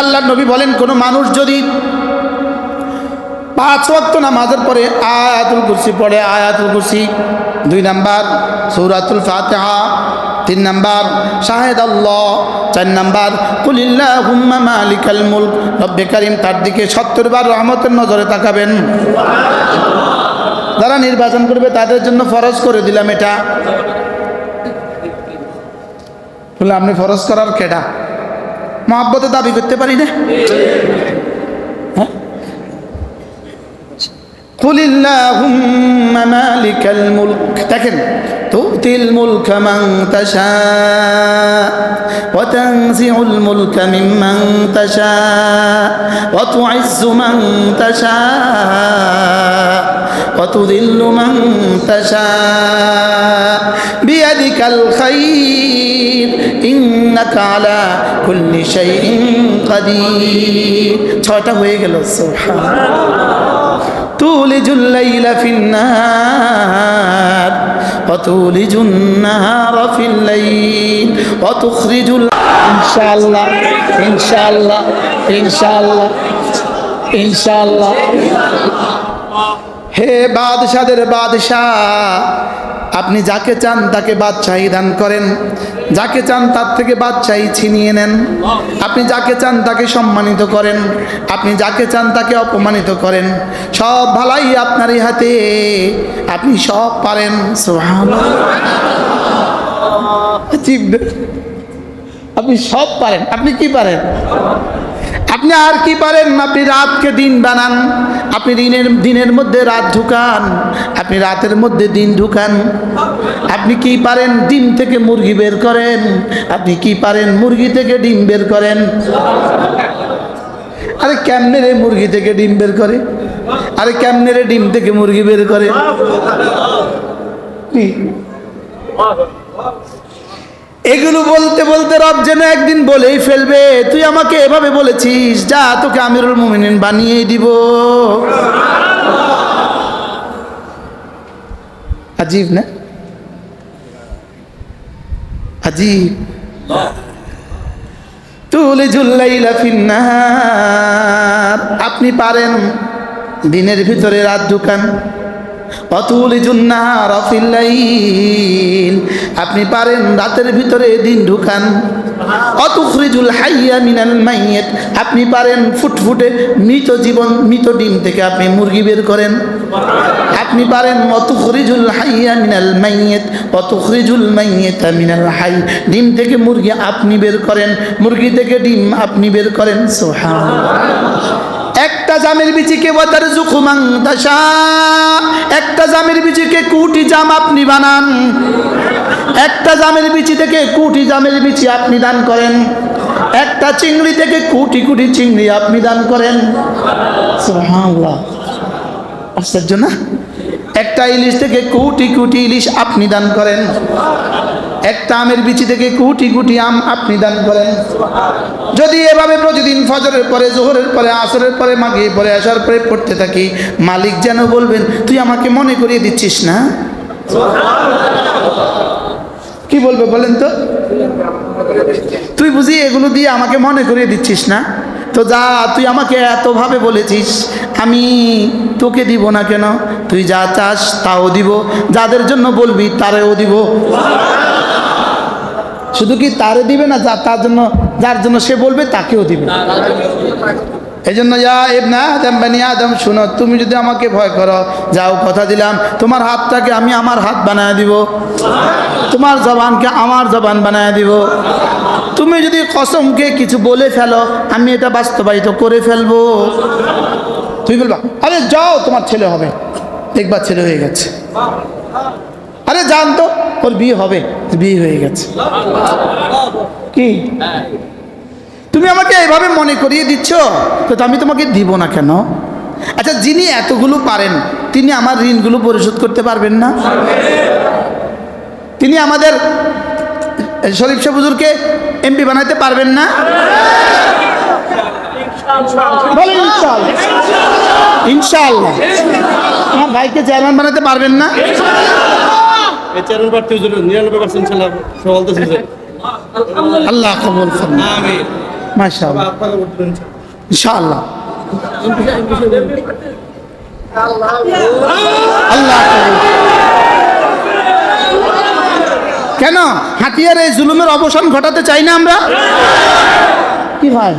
আল্লাহর নবী বলেন, কোন মানুষ যদি 5 ওয়াক্ত নামাজের পরে আয়াতুল কুরসি পড়ে, আয়াতুল কুরসি, 2 নাম্বার সূরাতুল ফাতিহা, 3 নাম্বার শাহেদাল্লাহ, 4 নাম্বার কুলিল্লাহুম্মা মালিকাল মুলক, রব্বে কারীম, তার দিকে 70 বার রহমতের নজরে তাকাবেন। যারা নির্বাচন করবে তাদের জন্য ফরজ করে দিলাম এটা। বলে আপনি ফরজ করার কেডা? মহব্বতে দাবি করতে পারি না? কুলিল্লাহুম্মা মালিকাল মুলক, দেখেন, তুতিল মুলকা মান তাশা ওয়া তানজিউল মুলকা মিম্মান তাশা ওয়া তুইজ্জু মান তাশা ওয়া তুযিল্লু মান তাশা বিয়াদিকাল খায়র ইন্নাকা আলা কুল্লি শাইইন কাদির। 6টা হয়ে গেল। সুবহানাল্লাহ। তুলিজুল লাইলা ফিন্নার ওয়া তুলিজুন নাহারা ফিল লাইল ওয়া তুখরিজুল, ইনশাআল্লাহ ইনশাআল্লাহ ইনশাআল্লাহ ইনশাআল্লাহ। হে বাদশাদের বাদশা, আপনি যাকে চান তাকে বাদশাহী দান করেন, যাকে চান তার থেকে বাদশাহী ছিনিয়ে নেন। আপনি যাকে চান তাকে সম্মানিত করেন, আপনি যাকে চান তাকে অপমানিত করেন। সব ভালাই আপনারই হাতে, আপনি সব পারেন। সুবহানাল্লাহ। আপনি সব পারেন। আপনি কি পারেন? আপনি আর কি পারেন? আপনি রাতকে দিন বানান, আপনি দিনের মধ্যে রাত ঢুকান, আপনি রাতের মধ্যে দিন ঢুকান। আপনি কি পারেন? ডিম থেকে মুরগি বের করেন। আপনি কি পারেন? মুরগি থেকে ডিম বের করেন। আরে কেমনে রে মুরগি থেকে ডিম বের করে? আরে কেমনে রে ডিম থেকে মুরগি বের করে? এগুলো বলতে বলতে রব যেন একদিন বলেই ফেলবে, তুই আমাকে এভাবে বলেছিস, যা তোকে আমিরুল মুমিনিন বানিয়ে দিব। আজীব না? আজীব। তুলিজুল লাইলা ফিন্নাহার, আপনি পারেন দিনের ভিতরে রাত ঢুকান। অতুলিজুন নাহারা ফিল লাইল, আপনি পারেন রাতের ভিতরে দিন ঢুকান। অতুখরিজুল হাইয়া মিনাল মাইয়িত, আপনি পারেন ফুটফুটে মৃত ডিম থেকে আপনি মুরগি বের করেন। আপনি পারেন অতুখরিজুল হাইয়া মিনাল মাইয়িত অতুখরিজুল মাইয়িতা মিনাল হাই, ডিম থেকে মুরগি আপনি বের করেন, মুরগি থেকে ডিম আপনি বের করেন। সুবহানাল্লাহ। একটা জামের বিচিকে ওয়াতারযুকু মান তাশা, একটা জামের বিচিকে কোটি জাম আপনি বানান। একটা জামের বিচি থেকে কোটি জামের বিচি আপনি দান করেন। একটা চিংড়ি থেকে কোটি কোটি চিংড়ি আপনি দান করেন। সুবহানাল্লাহ। আশ্চর্য না? একটা ইলিশ থেকে কোটি কোটি ইলিশ আপনি দান করেন। একটা আমের বিচি থেকে কোটি কোটি আম আপনি দান করেন। যদি এভাবে প্রতিদিন ফজরের পরে, জোহরের পরে, আসরের পরে, মাগরিবের পরে, এশার পরে পড়তে থাকি, মালিক যেন বলবেন, তুই আমাকে মনে করিয়ে দিচ্ছিস না? কি বলবে বলেন তো? তুই বুঝি এগুলো দিয়ে আমাকে মনে করিয়ে দিচ্ছিস না? তো যা, তুই আমাকে এতভাবে বলেছিস, আমি তোকে দিব না কেন? তুই যা চাস তাও দিব, যাদের জন্য বলবি তারেও দিব। শুধু কি তারে দিবে না, তার জন্য, যার জন্য সে বলবে তাকেও দিবে। এই জন্য ইয়া ইবনা আদম, বানি আদম, শুনো, তুমি যদি আমাকে ভয় করো, যাও, কথা দিলাম, তোমার হাতটাকে আমি আমার হাত বানায় দিব, তোমার জবানকে আমার জবান বানায় দিব। তুমি যদি কসমকে কিছু বলে ফেলো, আমি এটা বাস্তবায়িত করে ফেলবো। তুই বলবা, আরে যাও, তোমার ছেলে হবে, দেখবা ছেলে হয়ে গেছে। আরে জান তো, ওর বিয়ে হবে, বিয়ে হয়ে গেছে। কি তুমি আমাকে এইভাবে মনে করিয়ে দিচ্ছ, তো আমি তোমাকে দিব না কেন? আচ্ছা, যিনি এতগুলো পারেন, তিনি আমার ঋণগুলো পরিশোধ করতে পারবেন না? তিনি আমাদের শরীফ শাহ হুজুরকে এমপি বানাইতে পারবেন না? বলেন ইনশাআল্লাহ। ইনশাআল্লাহ। আমার ভাইকে চেয়ারম্যান বানাতে পারবেন না? চেয়ারম্যান প্রার্থী হুজুর 99% ইনশাআল্লাহ সওয়াল দিয়েছে। আল্লাহ কবুল করুন। আমিন। মাশাআল্লাহ, ইনশাআল্লাহ। আল্লাহ কেন হাতিয়ার এই জুলুমের অবসান ঘটাতে চাই না আমরা? কি ভাই,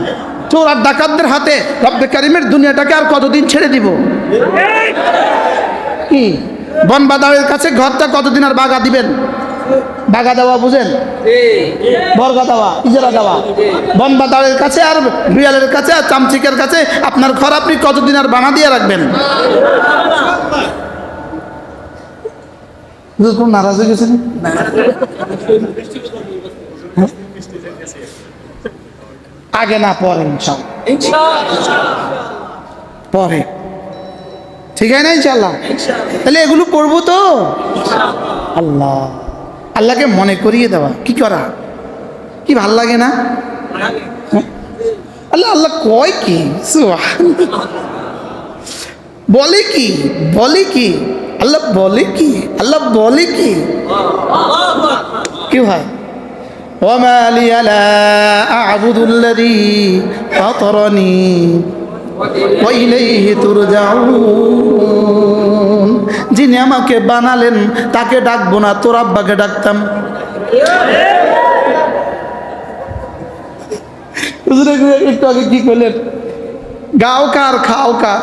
চোর আর ডাকাতদের হাতে রব্বে কারিমের দুনিয়াটাকে আর কতদিন ছেড়ে দিব? কি বনবাদারের কাছে ঘরটা কতদিন আর বাগা দিবেন? বাগা দেওয়া বুঝেন? বর্গা দেওয়া, ইজারা দেওয়া। বনবাদারের কাছে আর বিড়ালের কাছে আর চামচিকের কাছে আপনার ঘর আপনি কতদিন আর বানা দিয়ে রাখবেন? নারাজ হয়ে গেছেন? আগে না পরে পরে, ঠিক আছে না? ইনশাআল্লাহ। তাহলে এগুলো করবো তো। আল্লাহ, আল্লাহকে মনে করিয়ে দেওয়া কি করা, কি ভাল লাগে না? আল্লাহ আল্লাহ কয় কি, বলে কি, বলে কি, আল্লাহ বলে কি, আল্লাহ বলে কি? কি হয়? ওয়ামা লিয়া লা আ'বুদু আল্লাযী ফাতারানি ওয়া ইলাইহি তুরজাউন। যিনি আমাকে বানালেন তাকে ডাকবো না, তোর আব্বাকে ডাকতাম। একটু আগে কি করলেন? গাও কার খাও কার,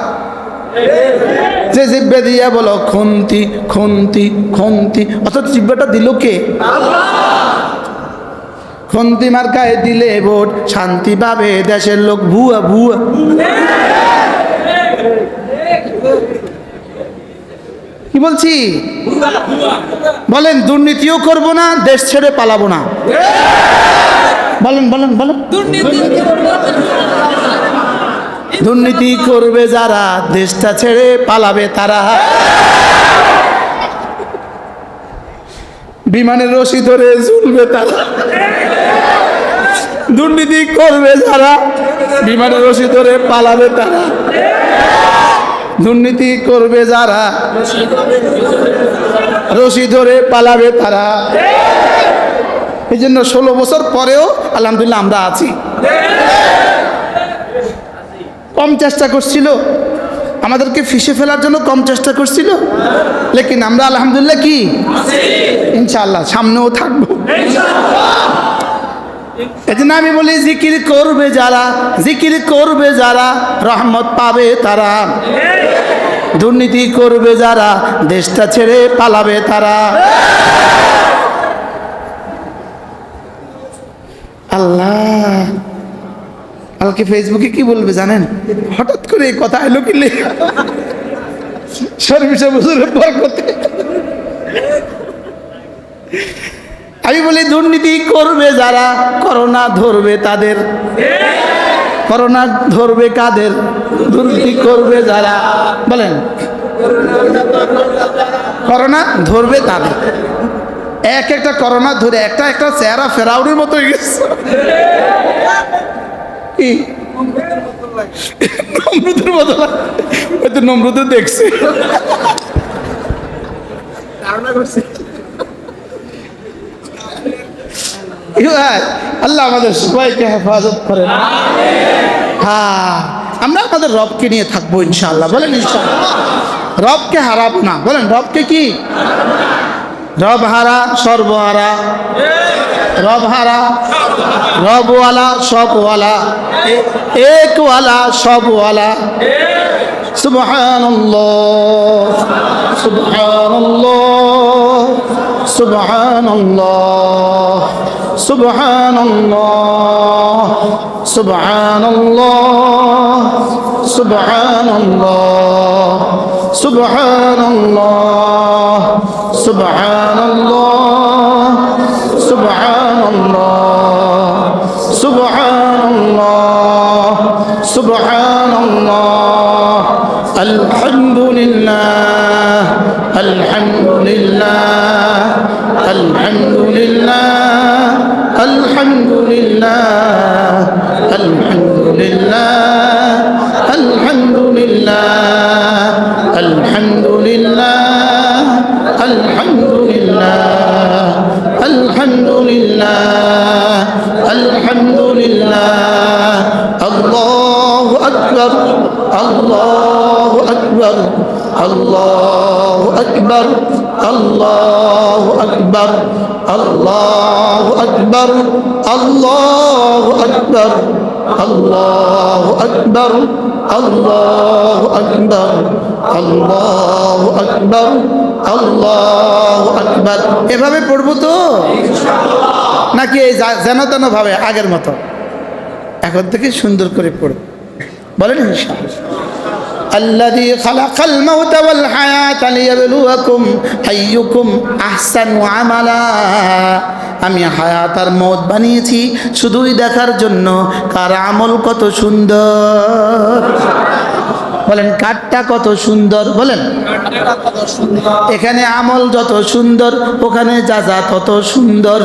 যে জিব্বে দিয়ে বলো খুন্তি খুন্তি খুন্তি, অথচ জিব্বাটা দিল কে? খুন্তি মার্কায় দিলে ভোট, শান্তি পাবে দেশের লোক। ভুয়া ভুয়া। কি বলছি বলেন? দুর্নীতিও করব না, দেশ ছেড়ে পালাবো না। বলেন বলেন বলেন। দুর্নীতি করবে যারা, দেশটা ছেড়ে পালাবে তারা। বিমানের রশি ধরে ঝুলবে তারা। দুর্নীতি করবে যারা, বিমানের রশি ধরে পালাবে তারা। দুর্নীতি করবে যারা, রশি ধরে পালাবে তারা। এই জন্য 16 বছর পরেও আলহামদুলিল্লাহ আমরা আছি। কম চেষ্টা করছিল, আমাদেরকে ফিসে ফেলার জন্য কম চেষ্টা করছিল, লেকিন আমরা আলহামদুলিল্লাহ কি ইনশাআল্লাহ সামনেও থাকবো। এই জন্য আমি বলি জিকির করবে যারা, জিকির করবে যারা, রহমত পাবে তারা। দুর্নীতি করবে যারা, দেশটা ছেড়ে পালাবে তারা। আল্লাহ কালকে ফেসবুকে কি বলবে জানেন? হঠাৎ করে এই কথা এলো কি সর্বিশা বছরের পর করতে। আমি বলি দুর্নীতি করবে যারা, করোনা ধরবে তাদের। করোনা ধরবে কাদের? দুর্নীতি করবে যারা। বলেন করোনা ধরবে তাদের। এক একটা করোনা ধরে একটা একটা চেহারা ফেরাউনের মতো হয়ে গেছে। কি নমরুদের মতো? হয়তো নমরুদের দেখছে, ধারণা করছে। আল্লাহ আমাদের সবাইকে হেফাজত করেন। হ্যাঁ, আমরা আমাদের রবকে নিয়ে থাকবো ইনশাআল্লাহ। বলেন ইনশাআল্লাহ। রবকে হারাবো না। বলেন রবকে কি? রব হারা সর্বহারা, রব হারা রবওয়ালা সবওয়ালা, একওয়ালা সবওয়ালা। সুবহানাল্লাহ সুবহানাল্লাহ সুবহানাল্লাহ সুবহানাল্লাহ সুবহানাল্লাহ সুবহানাল্লাহ সুবহানাল্লাহ সুবহানাল্লাহ সুবহানাল্লাহ সুবহানাল্লাহ সুবহানাল্লাহ। আলহামদুলিল্লাহ আলহামদুলিল্লাহ আলহামদুলিল্লাহ আলহামদুলিল্লাহ আলহামদুলিল্লাহ আলহামদুলিল্লাহ আলহামদুলিল্লাহ আলহামদুলিল্লাহ আলহামদুলিল্লাহ আলহামদুলিল্লাহ আকবার, আল্লাহু আকবার, আল্লাহু আকবার, আল্লাহু আকবার, আল্লাহু আকবার, আল্লাহু আকবার, আল্লাহু আকবার, আল্লাহু আকবার, আল্লাহু আকবার, আল্লাহু আকবার। এভাবে পড়বো তো নাকি এই যেন তেন ভাবে আগের মতো? এখন থেকে সুন্দর করে পড়ব, বলেন ইনশাআল্লাহ। الذي خلق الموت والحياة ليبلوكم أيكم أحسن عملا। আমি হায়াত আর মওত বানিয়েছি শুধুই দেখার জন্য কার আমল কত সুন্দর। বলেন কারটা কত সুন্দর, বলেন। এখানে আমল যত সুন্দর ওখানে যাজা তত সুন্দর।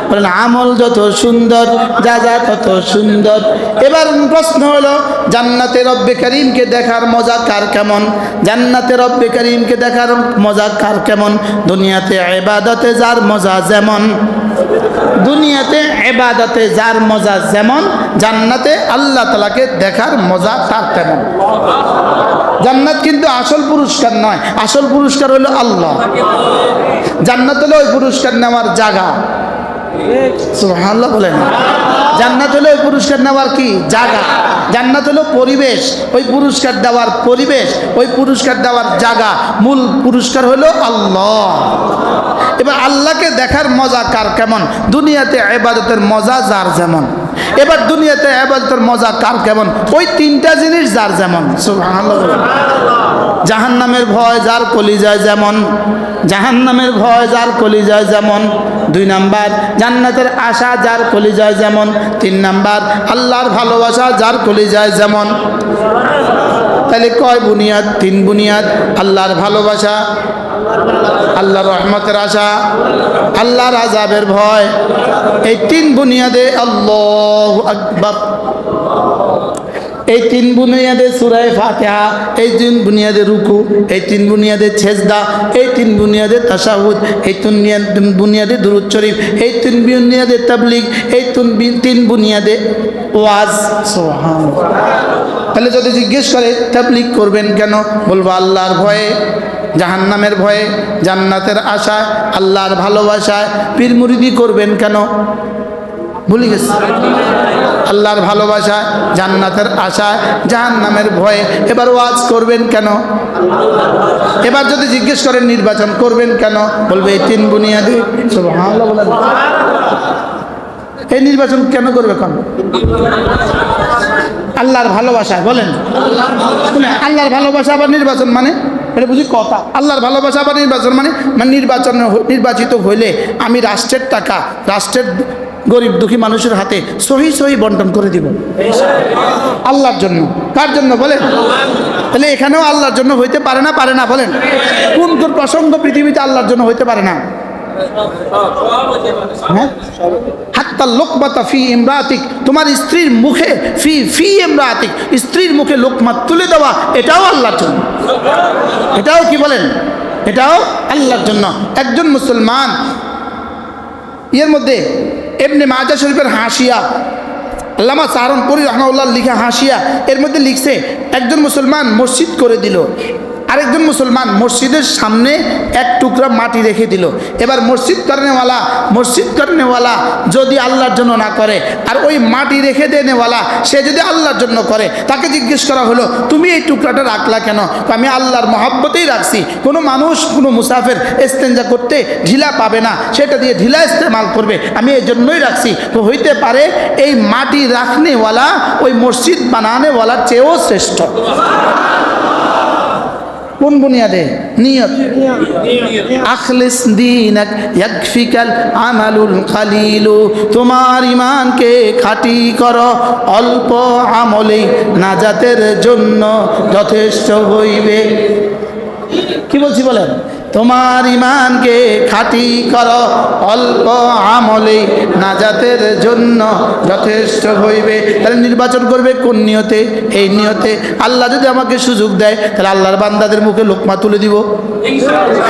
বলেন আমল যত সুন্দর যাজা তত সুন্দর। এবার প্রশ্ন হলো, জান্নাতে রব্বে করিমকে দেখার মজা কার কেমন? জান্নাতে রব্বে করিমকে দেখার মজা কার কেমন? দুনিয়াতে ইবাদতে যার মজা যেমন, দুনিয়াতে ইবাদতে যার মজা যেমন, জান্নাতে আল্লাহ তাআলাকে দেখার মজা তার তেমন। জান্নাত কিন্তু আসল পুরস্কার নয়, আসল পুরস্কার হলো আল্লাহ। জান্নাত হলো ওই পুরস্কার নেওয়ার জায়গা। সুবহানাল্লাহ বলেন। জান্নাত হলো ওই পুরস্কার নেওয়ার কি জায়গা, জান্নাত হলো পরিবেশ, ওই পুরস্কার দেওয়ার পরিবেশ, ওই পুরস্কার দেওয়ার জায়গা। মূল পুরস্কার হলো আল্লাহ। এবার আল্লাহকে দেখার মজা কার কেমন? দুনিয়াতে ইবাদতের মজা যার যেমন। এবার দুনিয়াতে ইবাদতের মজা কার কেমন? ওই তিনটা জিনিস যার যেমন। সুবহানাল্লাহ বলেন। জাহান্নামের ভয় যার কলিজায় যেমন, জাহান্নামের ভয় যার কলিজায় যেমন। 2 নাম্বার জান্নাতের আশা যার কলিজায় যেমন। 3 নাম্বার আল্লাহর ভালোবাসা যার কলিজায় যেমন। তাহলে কয় বুনিয়াদ? 3 বুনিয়াদ। আল্লাহর ভালোবাসা, আল্লাহর রহমতের আশা, আল্লাহর আযাবের ভয়। এই 3 বুনিয়াদে আল্লাহু আকবার, এই 3 বুনিয়াদে সূরা ফাতিহা, এই 3 বুনিয়াদে রুকু, এই 3 বুনিয়াদে সেজদা, এই 3 বুনিয়াদে তাশাহুদ, এই 3 বুনিয়াদে দুরূদ শরীফ, এই 3 বুনিয়াদে তাবলীগ, এই 3 বুনিয়াদে ওয়াজ। সুবহানাল্লাহ। তাহলে যদি জিজ্ঞেস করে তাবলীগ করবেন কেন, বলবো আল্লাহর ভয়ে, জাহান্নামের ভয়ে, জান্নাতের আশায়, আল্লাহর ভালোবাসায়। পীর মুরিদি করবেন কেন? ভুলে গেছে। আল্লাহর ভালোবাসা, জান্নাতের আশা, জাহান্নামের ভয়ে। এবার ওয়াজ করবেন কেন? এবার যদি জিজ্ঞেস করেন নির্বাচন করবেন কেন, বলবে এই 3 বুনিয়াদে। সুবহানাল্লাহ বলেন। এই নির্বাচন কেন করবে? কেন? আল্লাহর ভালোবাসায়। বলেন আল্লাহর ভালোবাসা আবার নির্বাচন মানে? এটা বুঝি কথা। আল্লাহর ভালোবাসা আবার নির্বাচন মানে নির্বাচিত হইলে আমি রাষ্ট্রের টাকা রাষ্ট্রের গরিব দুঃখী মানুষের হাতে সহি সহি বন্টন করে দিব আল্লাহর জন্য। কার জন্য বলেন? তাহলে এখানেও আল্লাহর জন্য হইতে পারে না, পারে না? বলেন কোন কোন প্রসঙ্গ পৃথিবীতে আল্লাহর জন্য হইতে পারে না? হাত্তা লোকমাতা ফি ইমরাতিক, তোমার স্ত্রীর মুখে ফি ইমরাতিক, স্ত্রীর মুখে লোকমা তুলে দেওয়া, এটাও আল্লাহর জন্য। এটাও কি বলেন? এটাও আল্লাহর জন্য। একজন মুসলমান এর মধ্যে ইবনে মাজাহ শরীফের হাসিয়া, আল্লামা সাহারানপুরী রাহমাহুল্লাহ লিখা হাসিয়া, এর মধ্যে লিখছে একজন মুসলমান মসজিদ করে দিল, আরেকজন মুসলমান মসজিদের সামনে এক টুকরা মাটি রেখে দিল। এবার মসজিদ করেনেওয়ালা যদি আল্লাহর জন্য না করে, আর ওই মাটি রেখে দেনেওয়ালা সে যদি আল্লাহর জন্য করে, তাকে জিজ্ঞেস করা হলো তুমি এই টুকরাটা রাখলা কেন? আমি আল্লাহর মহব্বতেই রাখছি। কোনো মানুষ কোনো মুসাফির ইস্তেঞ্জা করতে ঢিলা পাবে না, সেটা দিয়ে ঢিলা ইস্তেমাল করবে, আমি এই জন্যই রাখছি। তো হইতে পারে এই মাটি রাখনেওয়ালা ওই মসজিদ বানানেওয়ালার চেয়েও শ্রেষ্ঠ। কোন বুনিয়াদে? নিয়ত। আখলিস দীনাক ইয়াকফিকাল আমালুল কালিলু, তোমার ঈমানকে খাঁটি করো, অল্প আমলেই নাজাতের জন্য যথেষ্ট হইবে। কি বলছি বলেন? তোমার ইমানকে খাঁটি করো, অল্প আমলে নাজাতের জন্য যথেষ্ট হইবে। তাহলে নির্বাচন করবে কোন নিয়তে? এই নিয়তে আল্লাহ যদি আমাকে সুযোগ দেয় তাহলে আল্লাহর বান্দাদের মুখে লোকমা তুলে দিব।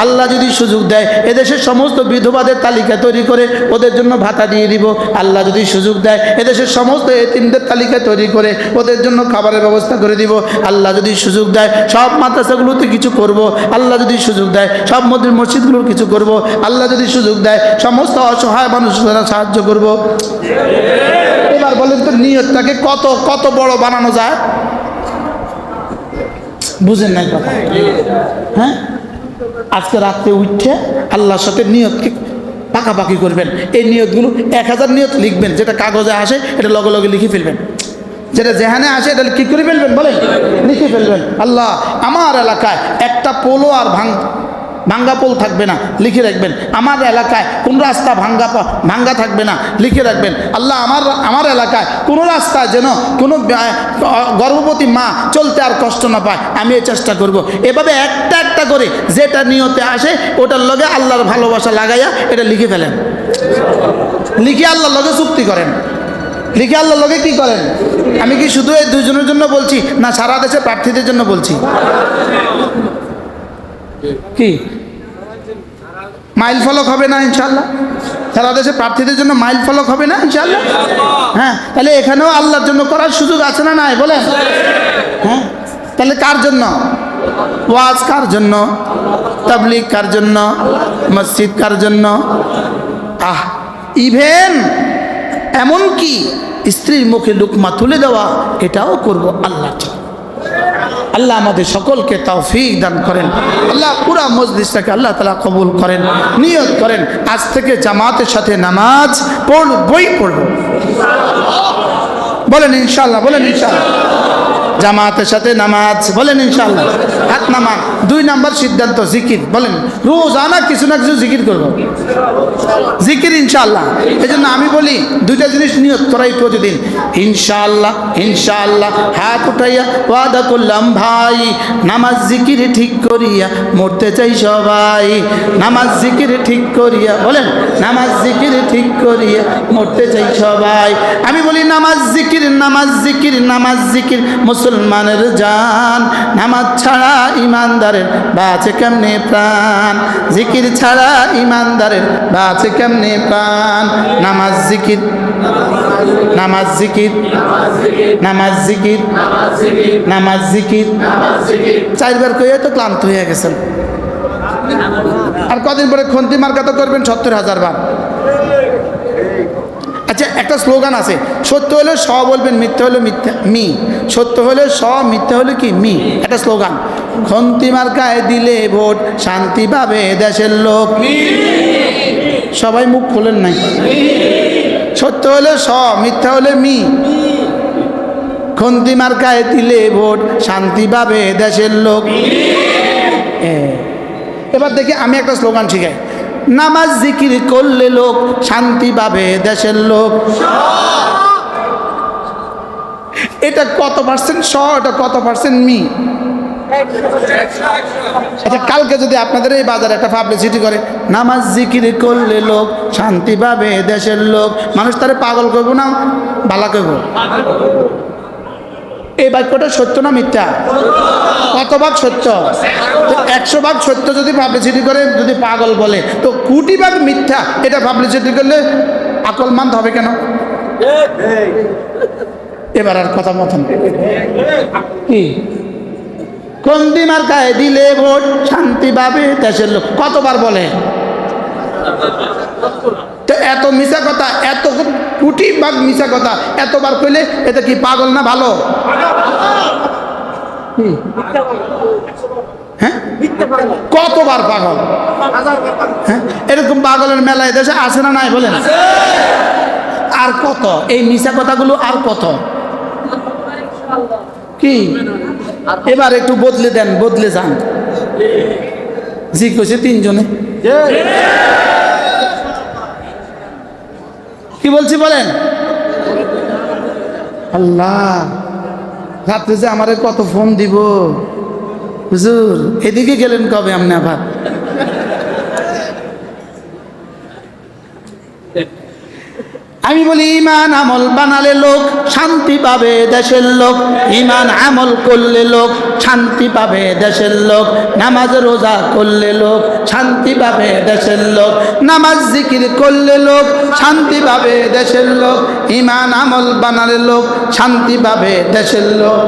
আল্লাহ যদি সুযোগ দেয় এদেশের সমস্ত বিধবাদের তালিকা তৈরি করে ওদের জন্য ভাতা দিয়ে দিব। আল্লাহ যদি সুযোগ দেয় এদেশের সমস্ত এতিমদের তালিকা তৈরি করে ওদের জন্য খাবারের ব্যবস্থা করে দিব। আল্লাহ যদি সুযোগ দেয় সব মাদ্রাসাগুলোতে কিছু করব। আল্লাহ যদি সুযোগ দেয় সব মসজিদগুলোর কিছু করব। আল্লাহ যদি সুযোগ দেয় সমস্ত অসহায় মানুষরা সাহায্য করব। এবার বলেন তো নিয়তটাকে কত কত বড় বানানো যায়? বুঝেন নাই কথা? হ্যাঁ, আজকে রাত্রে উঠে আল্লাহর সাথে নিয়তকে পাকাপাকি করবেন। এই নিয়তগুলো 1000 নিয়ত লিখবেন, যেটা কাগজে আসে এটা লগে লগে লিখে ফেলবেন, যেটা যেখানে আসে এটা কি করে ফেলবেন বলেন? লিখে ফেলবেন। আল্লাহ আমার এলাকায় একটা পোলও আর ভাঙ্গা পোল থাকবে না, লিখে রাখবেন। আমার এলাকায় কোন রাস্তা ভাঙ্গা থাকবে না, লিখে রাখবেন। আল্লাহ আমার এলাকায় কোনো রাস্তা যেন কোনো গর্ভবতী মা চলতে আর কষ্ট না পায়, আমি এই চেষ্টা করব। এভাবে একটা একটা করে যেটা নিয়তে আসে ওটার লগে আল্লাহর ভালোবাসা লাগাইয়া এটা লিখে ফেলেন। লিখে আল্লাহর লগে চুক্তি করেন। লিখে আল্লাহর লগে কি করেন? আমি কি শুধু এই দুজনের জন্য বলছি না সারা দেশে প্রার্থীদের জন্য বলছি? কি মাইল ফলক হবে না ইনশাল্লাহ? সারা দেশে প্রার্থীদের জন্য মাইল ফলক হবে না ইনশাল্লাহ? হ্যাঁ, তাহলে এখানেও আল্লাহর জন্য করার সুযোগ আছে না নাই বলেন? হ্যাঁ, তাহলে কার জন্য ওয়াজ? কার জন্য তাবলীগ? কার জন্য মসজিদ? কার জন্য? ইভেন এমনকি স্ত্রীর মুখে লুকমা তুলে দেওয়া এটাও করব আল্লাহ। আল্লাহ আমাদের সকলকে তৌফিক দান করেন। আল্লাহ পুরা মজলিসটাকে আল্লাহ তাআলা কবুল করেন। নিয়ত করেন আজ থেকে জামাতের সাথে নামাজ পড়বই পড়ব। বলেন ইনশাআল্লাহ, বলেন ইনশাআল্লাহ। জামাতের সাথে নামাজ, বলেন ইনশাআল্লাহ। হাত নামান। 2 নাম্বার সিদ্ধান্ত জিকির। বলেন রোজানা কিছু না কিছু জিকির করব, জিকির ইনশাআল্লাহ। এই জন্য আমি বলি 2টা জিনিস নিয়ত করাই প্রতিদিন। ইনশাআল্লাহ, ইনশাআল্লাহ। হাত উঠাইয়া ওয়াদা করলাম ভাই নামাজ জিকির ঠিক করিয়া মরতে চাই সবাই। নামাজ জিকির ঠিক করিয়া, বলেন নামাজ জিকির ঠিক করিয়া মরতে চাই সবাই। আমি বলি নামাজ জিকির, নামাজ জিকির, নামাজ জিকির মুসলমানের জান। নামাজ ছাড়া ইমানদারের বাঁচে কেমনে প্রাণ? জিকির ছাড়া ইমানদারের বাঁচে কেমনে প্রাণ? নামাজ জিকির, নামাজ জিকির, নামাজ জিকির, নামাজ জিকির। 4বার কইয়া তো ক্লান্ত হয়ে গেছেন। আর কদিন পরে খন্তি মার্কা তো করবেন 70,000 বার। আচ্ছা, একটা স্লোগান আছে, সত্য হলে স বলবেন, মিথ্যা হলে মিথ্যা মি। সত্য হলে স, মিথ্যা হলে কি মি। একটা স্লোগান। খন্তি মার্কায় দিলে ভোট শান্তি পাবে দেশের লোক। সবাই মুখ খোলেন নাই। সত্য হলে স, মিথ্যা হলে মি। খন্তি মার্কায় দিলে ভোট শান্তি পাবে দেশের লোক। এবার দেখি আমি একটা স্লোগান শিখাই। নামাজ জিকির করলে লোক শান্তি পাবে দেশের লোক। এটা কত পার্সেন্ট স, এটা কত পার্সেন্ট মি? আচ্ছা, কালকে যদি আপনাদের এই বাজারে একটা পাবলিসিটি করে নামাজ জিকির করলে লোক শান্তি পাবে দেশের লোক, মানুষ তারে পাগল করব না ভালা করব? এই বাক্যটা সত্য না মিথ্যা? কত ভাগ সত্য? 100 ভাগ সত্য যদি পাবলিসিটি করে যদি পাগল বলে, তো 20 ভাগ মিথ্যা এটা পাবলিসিটি করলে আকল মানতে হবে কেন? এবার আর কথা মতন কি? খন্তি মার্কায় দিলে ভোট শান্তি পাবে দেশের লোক কতবার বলে? তো এত মিশা কথা, এত 20 ভাগ মিশা কথা এতবার কইলে এটা কি পাগল না ভালো? হ্যাঁ, কতবার পাগল? হ্যাঁ, এরকম পাগলের মেলায় দেশে আছে না নাই বলেন? আর কত এই মিশা কথাগুলো, আর কত কি? এবার একটু বদলে দেন, বদলে যান। জি কইছে 3 জনে। কি বলছি বলেন? আল্লাহ, রাত্রে যে আমারে কত ফোন দিব, হুজুর এদিকে গেলেন কবে আপনি? আবার আমি বলি ঈমান আমল বানালে লোক শান্তি পাবে, দেশের লোক ঈমান আমল করলে লোক শান্তি পাবে, দেশের লোক নামাজ রোজা করলে লোক শান্তি পাবে, দেশের লোক নামাজ জিকির করলে লোক শান্তি পাবে, দেশের লোক ঈমান আমল বানালে লোক শান্তি পাবে, দেশের লোক।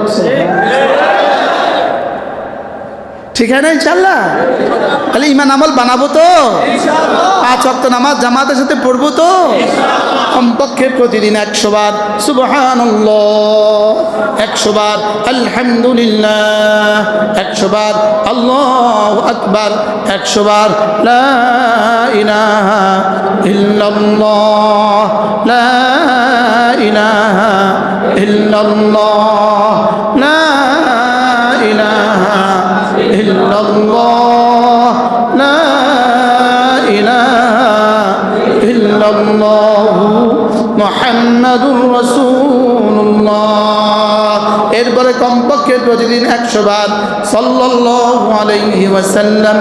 ঠিক আছে না ইনশাআল্লাহ? তাহলে ঈমান আমল বানাবো তো, 5 ওয়াক্ত নামাজ জামাতের সাথে পড়বো তো, কমপক্ষে প্রতিদিন 100 বার সুবহানাল্লাহ, 100 বার আলহামদুলিল্লাহ, 100 বার আল্লাহু আকবার, 100 বার লা ইলাহা ইল্লাল্লাহ, লা ইলাহা ইল্লাল্লাহ, লা ইলাহা ইল্লাল্লাহ, লা ইলাহা ইল্লাল্লাহ মুহাম্মাদুর রাসূলুল্লাহ। এরপরে কমপক্ষে প্রতিদিন 100 বার সাল্লাল্লাহু আলাইহি ওয়াসাল্লাম,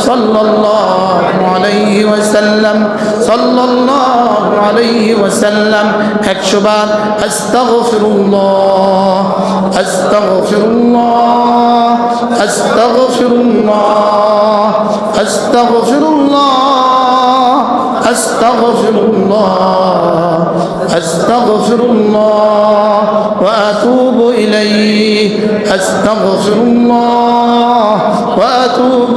সাল্লাল্লাহু আলাইহি ওয়াসাল্লাম, সাল্লাল্লাহু আলাইহি ওয়াসাল্লাম, 100 বার আস্তাগফিরুল্লাহ, আস্তাগফিরুল্লাহ, আস্তাগফিরুল্লাহ, আস্তাগফিরুল্লাহ, আস্তাগফিরুল্লাহ, আস্তাগফিরুল্লাহ ওয়া আতুবু ইলাইহি, আস্তাগফিরুল্লাহ ওয়া আতুবু